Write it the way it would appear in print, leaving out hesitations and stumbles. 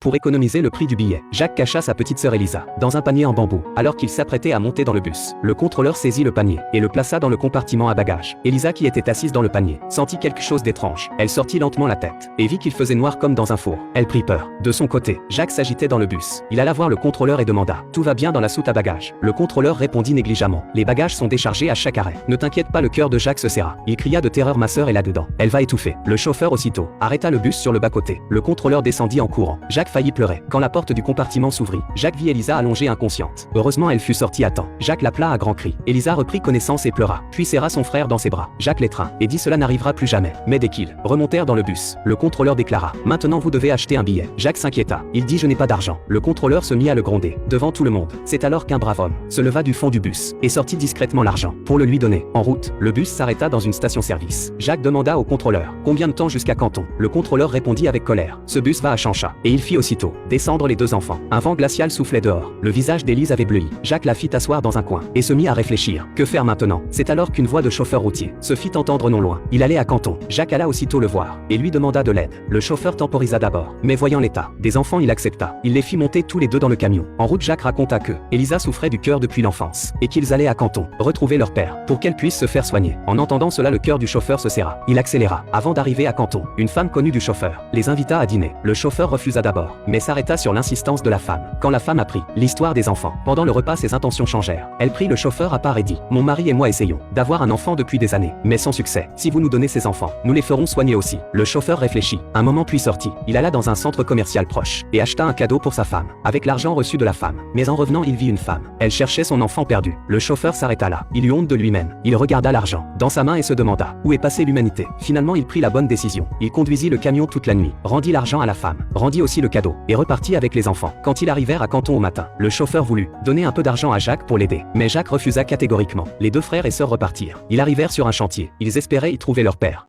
Pour économiser le prix du billet, Jacques cacha sa petite sœur Elisa dans un panier en bambou, alors qu'il s'apprêtait à monter dans le bus. Le contrôleur saisit le panier et le plaça dans le compartiment à bagages. Elisa, qui était assise dans le panier, sentit quelque chose d'étrange. Elle sortit lentement la tête et vit qu'il faisait noir comme dans un four. Elle prit peur. De son côté, Jacques s'agitait dans le bus. Il alla voir le contrôleur et demanda: « Tout va bien dans la soute à bagages ?» Le contrôleur répondit négligemment: « Les bagages sont déchargés à chaque arrêt. » « Ne t'inquiète pas », le cœur de Jacques se serra. Il cria de terreur: « Ma sœur est là-dedans. Elle va étouffer. » Le chauffeur aussitôt arrêta le bus sur le bas-côté. Le contrôleur descendit en courant. Jacques faillit pleurer. Quand la porte du compartiment s'ouvrit, Jacques vit Elisa allongée inconsciente. Heureusement, elle fut sortie à temps. Jacques l'appela à grands cris. Elisa reprit connaissance et pleura, puis serra son frère dans ses bras. Jacques l'étreint et dit: « Cela n'arrivera plus jamais. » Mais dès qu'ils remontèrent dans le bus, le contrôleur déclara: « Maintenant vous devez acheter un billet. » Jacques s'inquiéta. Il dit: « Je n'ai pas d'argent. » Le contrôleur se mit à le gronder devant tout le monde. C'est alors qu'un brave homme se leva du fond du bus et sortit discrètement l'argent pour le lui donner. En route, le bus s'arrêta dans une station-service. Jacques demanda au contrôleur: « Combien de temps jusqu'à Canton ?» Le contrôleur répondit avec colère: « Ce bus va à Chanchat. » Et il fit aussitôt descendre les deux enfants. Un vent glacial soufflait dehors. Le visage d'Élise avait bleui. Jacques la fit asseoir dans un coin et se mit à réfléchir. Que faire maintenant? C'est alors qu'une voix de chauffeur routier se fit entendre non loin. Il allait à Canton. Jacques alla aussitôt le voir et lui demanda de l'aide. Le chauffeur temporisa d'abord, mais voyant l'état des enfants, il accepta. Il les fit monter tous les deux dans le camion. En route, Jacques raconta que Elisa souffrait du cœur depuis l'enfance et qu'ils allaient à Canton retrouver leur père pour qu'elle puisse se faire soigner. En entendant cela, le cœur du chauffeur se serra. Il accéléra. Avant d'arriver à Canton, une femme connue du chauffeur les invita à dîner. Le chauffeur refusa d'abord, mais s'arrêta sur l'insistance de la femme. Quand la femme apprit l'histoire des enfants, pendant le repas, ses intentions changèrent. Elle prit le chauffeur à part et dit: « Mon mari et moi essayons d'avoir un enfant depuis des années, mais sans succès. Si vous nous donnez ces enfants, nous les ferons soigner aussi. » Le chauffeur réfléchit un moment puis sortit. Il alla dans un centre commercial proche et acheta un cadeau pour sa femme, avec l'argent reçu de la femme. Mais en revenant, il vit une femme. Elle cherchait son enfant perdu. Le chauffeur s'arrêta là. Il eut honte de lui-même. Il regarda l'argent dans sa main et se demanda: où est passée l'humanité? Finalement, il prit la bonne décision. Il conduisit le camion toute la nuit, rendit l'argent à la femme, rendit aussi le cadeau, et repartit avec les enfants. Quand ils arrivèrent à Canton au matin, le chauffeur voulut donner un peu d'argent à Jacques pour l'aider, mais Jacques refusa catégoriquement. Les deux frères et sœurs repartirent. Ils arrivèrent sur un chantier. Ils espéraient y trouver leur père.